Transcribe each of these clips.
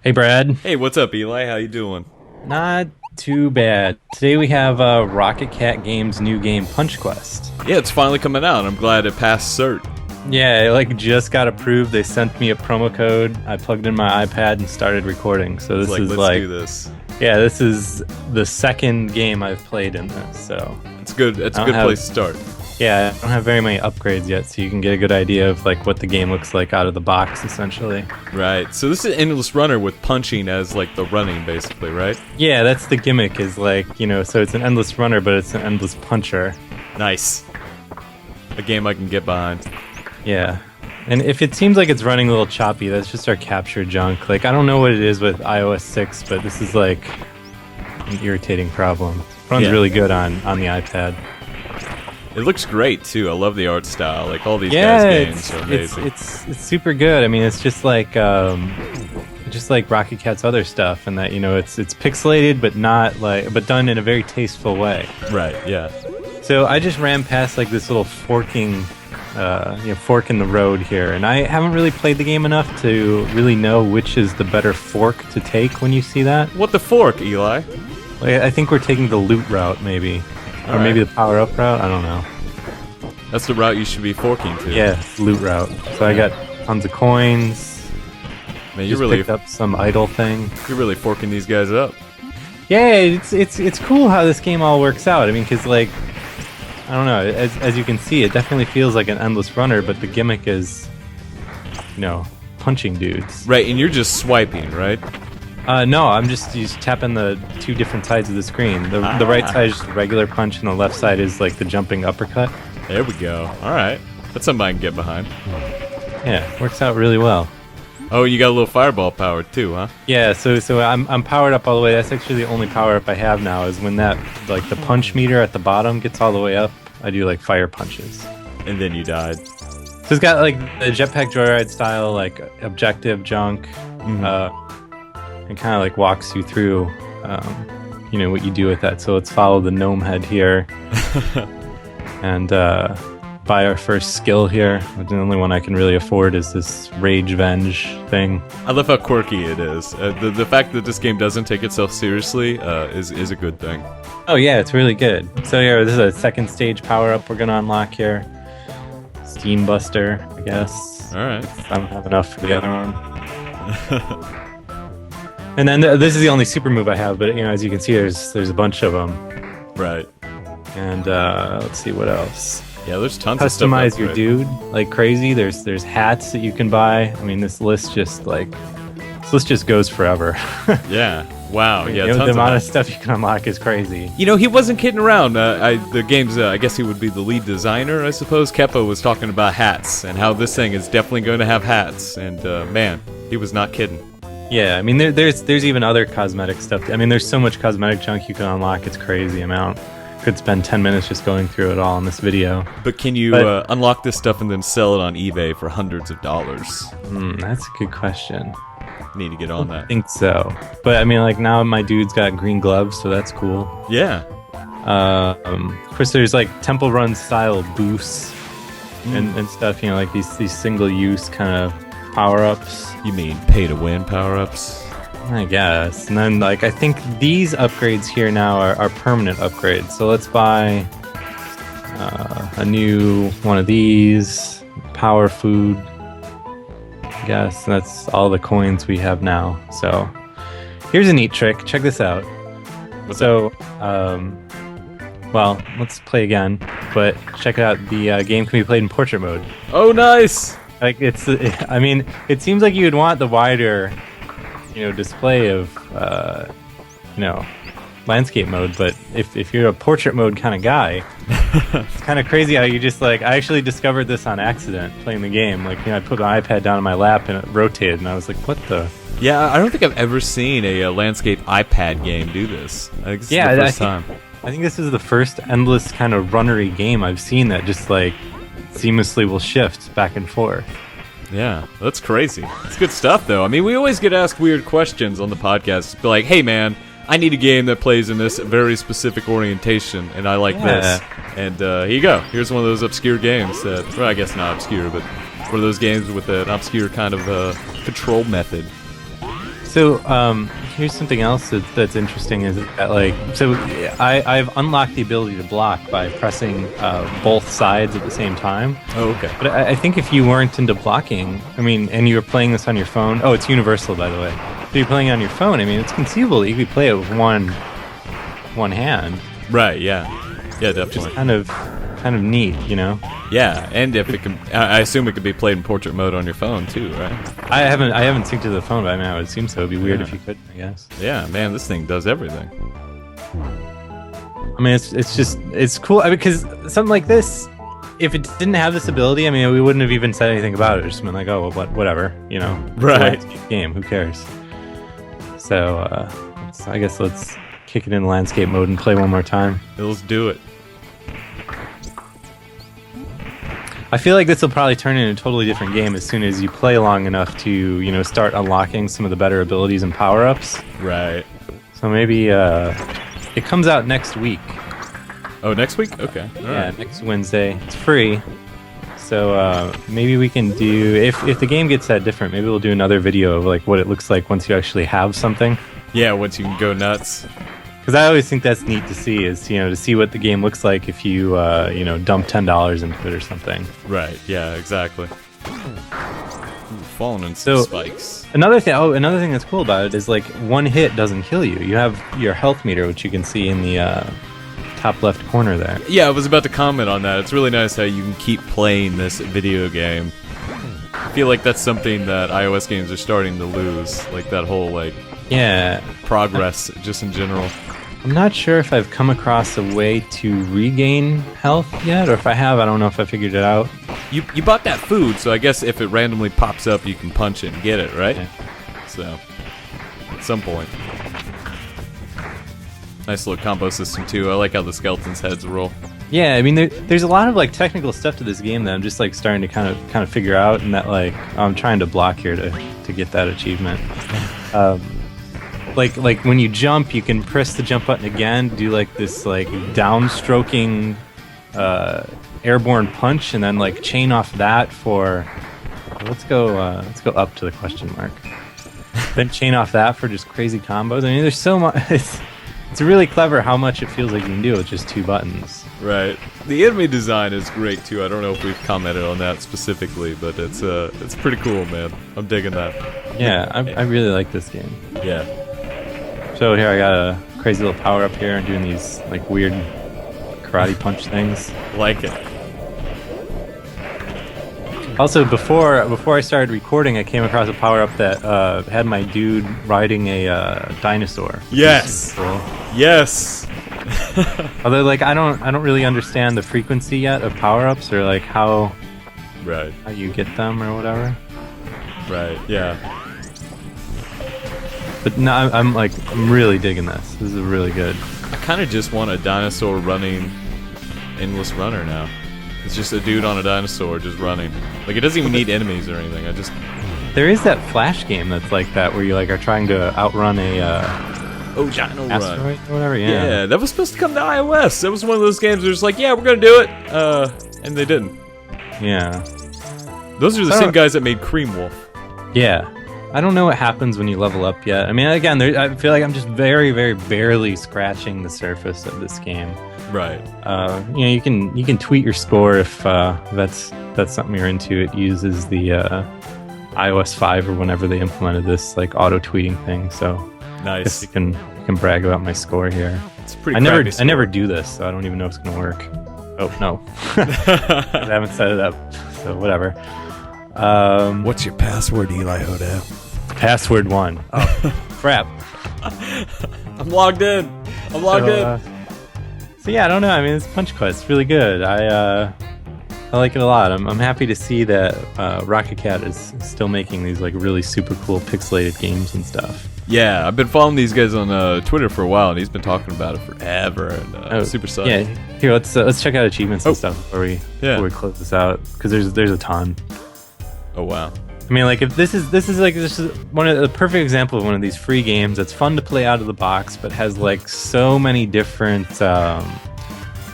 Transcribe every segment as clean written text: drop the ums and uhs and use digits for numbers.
Hey Brad, Hey, what's up, Eli? How you doing? not too bad. Today we have Rocketcat Games' new game Punch Quest. Yeah, it's finally coming out. I'm glad it passed cert. Yeah, it just got approved. They sent me a promo code. I plugged in my iPad and started recording. So It's this like, is let's do this. yeah, this is the second game I've played in this. So It's good. It's a I don't good have, place to start. yeah, I don't have very many upgrades yet, so you can get a good idea of like what the game looks like out of the box, essentially. Right. So this is Endless Runner with punching as like the running, basically, right? Yeah, that's the gimmick. Is so it's an endless runner, but it's an endless puncher. Nice. A game I can get behind. Yeah. And if it seems like it's running a little choppy, that's just our capture junk. Like, I don't know what it is with iOS 6, but this is like an irritating problem. It runs Yeah. really good on the iPad. It looks great too. I love the art style. Like all these Yeah, guys' games are amazing. it's super good. I mean, it's just like Rocket Cat's other stuff, and that it's pixelated, but not but done in a very tasteful way. Right. Yeah. So I just ran past like this little fork in the road here, and I haven't really played the game enough to really know which is the better fork to take when you see that. What the fork, Eli? Like, I think we're taking the loot route, maybe, or All maybe right. the power up route. I don't know. That's the route you should be forking to. Yeah, loot route. So I got tons of coins. Man, you're Just really picked up some idle thing. forking these guys up. Yeah, it's cool how this game all works out. I mean, because like, I don't know, as you can see, it definitely feels like an endless runner, but the gimmick is, punching dudes. Right, and you're just swiping, right? No, I'm just tapping the two different sides of the screen. The right side is just a regular punch, and the left side is like the jumping uppercut. There we go. All right. That's something I can get behind. Yeah, works out really well. Oh, you got a little fireball power too, huh? Yeah, so I'm powered up all the way. That's actually the only power up I have now. Is when that the punch meter at the bottom gets all the way up, I do like fire punches. And then you died. So it's got like the jetpack joyride style, like objective junk, and kind of like walks you through, what you do with that. So let's follow the gnome head here, and buy our first skill here. The only one I can really afford is this Rage Venge thing. I love how quirky it is. The fact that this game doesn't take itself seriously is a good thing. Oh yeah, it's really good. So yeah, this is a second stage power up we're gonna unlock here. Steam Buster, I guess. All right. I don't have enough for the other one. And then this is the only super move I have, but as you can see, there's a bunch of them. Right. And let's see what else. Yeah, there's tons of stuff. Customize your dude like crazy. There's hats that you can buy. I mean, this list just goes forever. Yeah. Wow. Yeah. The Tons amount of that. stuff you can unlock is crazy. He wasn't kidding around. The game's, I guess he would be the lead designer, I suppose. Keppa was talking about hats and how this thing is definitely going to have hats. And man, he was not kidding. Yeah, I mean, there's even other cosmetic stuff. I mean, there's so much cosmetic junk you can unlock. It's crazy amount. Could spend 10 minutes just going through it all in this video. But can you unlock this stuff and then sell it on eBay for hundreds of dollars? That's a good question. Need to get on I that. think so. But I mean, like now my dude's got green gloves, so that's cool. Yeah. Of course, there's like Temple Run style boosts and stuff. Like these single use kind of power ups. You mean pay to win power ups? I guess. And then I think these upgrades here now are permanent upgrades. So let's buy a new one of these. Power food. I guess that's all the coins we have now. So here's a neat trick. Check this out. Well, let's play again. But check it out. The game can be played in portrait mode. Oh, nice! Like I mean, it seems like you would want the wider, display of, landscape mode. But if you're a portrait mode kind of guy, it's kind of crazy how you just I actually discovered this on accident playing the game. I put my iPad down on my lap and it rotated, and I was like, what the? Yeah, I don't think I've ever seen a landscape iPad game do this. I think this is the first time. I think this is the first endless kind of runnery game I've seen that just seamlessly will shift back and forth. Yeah, that's crazy. It's good stuff, though. I mean, we always get asked weird questions on the podcast. Be like, hey, man, I need a game that plays in this very specific orientation, and I like this. And here you go. Here's one of those obscure games that, well, I guess not obscure, but one of those games with an obscure kind of control method. So here's something else that's interesting is that like I've unlocked the ability to block by pressing both sides at the same time. Oh, okay. But I think if you weren't into blocking, I mean, and you were playing this on your phone, it's universal by the way. If you're playing on your phone, I mean, it's conceivable that you could play it with one hand. Right. Yeah. Yeah. Definitely. Just kind of neat, you know. Yeah, and if it can, I assume it could be played in portrait mode on your phone too, right? I haven't synced to the phone, but I mean, I would assume so. It'd be weird if you couldn't, I guess. Yeah, man, this thing does everything. I mean, it's cool because something like this, if it didn't have this ability, I mean, we wouldn't have even said anything about it. It's just been like, oh, well, whatever, you know. Right. It's a landscape game, who cares? So, I guess let's kick it in landscape mode and play one more time. Let's do it. I feel like this will probably turn into a totally different game as soon as you play long enough to, you know, start unlocking some of the better abilities and power-ups. Right. So maybe it comes out next week. Oh, next week? Okay. All right. Next Wednesday. It's free. So maybe we can do, if the game gets that different, maybe we'll do another video of like what it looks like once you actually have something. Yeah, once you can go nuts. Because I always think that's neat to see, is, you know, to see what the game looks like if you, you know, dump $10 into it or something. Right, yeah, exactly. Ooh, falling in some spikes. Another thing that's cool about it is, like, one hit doesn't kill you. You have your health meter, which you can see in the top left corner there. Yeah, I was about to comment on that. It's really nice how you can keep playing this video game. I feel like that's something that iOS games are starting to lose. Like, that whole, like... Yeah. Progress, just in general. I'm not sure if I've come across a way to regain health yet, or if I have, I don't know if I figured it out. You bought that food, so I guess if it randomly pops up, you can punch it and get it, right? Yeah. So, at some point. Nice little combo system, too. I like how the skeleton's heads roll. Yeah, I mean, there's a lot of, like, technical stuff to this game that I'm just, like, starting to kind of figure out, and that, like, I'm trying to block here to get that achievement. Like when you jump, you can press the jump button again, do like this like downstroking airborne punch, and then like chain off that for. Let's go up to the question mark. Then chain off that for just crazy combos. I mean, there's so much. It's really clever how much it feels like you can do with just two buttons. Right. The enemy design is great too. I don't know if we've commented on that specifically, but it's pretty cool, man. I'm digging that. Yeah, I really like this game. Yeah. So here I got a crazy little power up here and doing these like weird karate punch things. Like it. Also, before I started recording, I came across a power up that had my dude riding a dinosaur. Yes. Cool. Yes. Although, like, I don't really understand the frequency yet of power ups or like how you get them or whatever. Right. Yeah. But no, I'm really digging this. This is really good. I kind of just want a dinosaur running, endless runner now. It's just a dude on a dinosaur just running. Like, it doesn't even need enemies or anything. There is that Flash game that's like that, where you like are trying to outrun a Dino asteroid Run or whatever. Yeah, that was supposed to come to iOS. That was one of those games where it's like, yeah, we're gonna do it, and they didn't. Yeah. Those are the same guys that made Cream Wolf. Yeah. I don't know what happens when you level up yet. I mean, again, I feel like I'm just very, very barely scratching the surface of this game. Right. You know, you can tweet your score if that's something you're into. It uses the iOS 5 or whenever they implemented this like auto tweeting thing. So nice. You can cbrag about my score here. It's pretty. I never do this, so I don't even know if it's gonna work. Oh no, I haven't set it up. So whatever. What's your password, Eli Hodap? Password 1. Oh, crap. I'm logged in. So yeah, I don't know. I mean, this Punch Quest is really good. I like it a lot. I'm happy to see that Rocketcat is still making these like really super cool pixelated games and stuff. Yeah, I've been following these guys on Twitter for a while, and he's been talking about it forever. And super psyched. Yeah, here let's check out achievements and stuff before we close this out, because there's a ton. Oh wow. I mean, like, if this is one of the perfect example of one of these free games that's fun to play out of the box, but has like so many different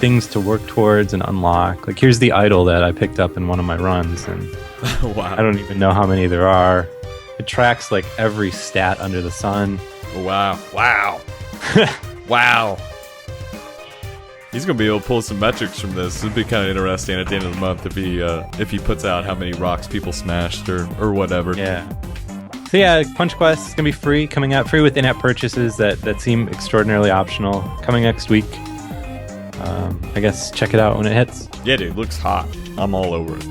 things to work towards and unlock. Like, here's the idol that I picked up in one of my runs, and wow. I don't even know how many there are. It tracks like every stat under the sun. Oh, wow. Wow. He's gonna be able to pull some metrics from this. It'd be kind of interesting at the end of the month if he puts out how many rocks people smashed or whatever. Yeah. So yeah, Punch Quest is gonna be free, coming out free with in-app purchases that seem extraordinarily optional. Coming next week. I guess check it out when it hits. Yeah, dude, looks hot. I'm all over it.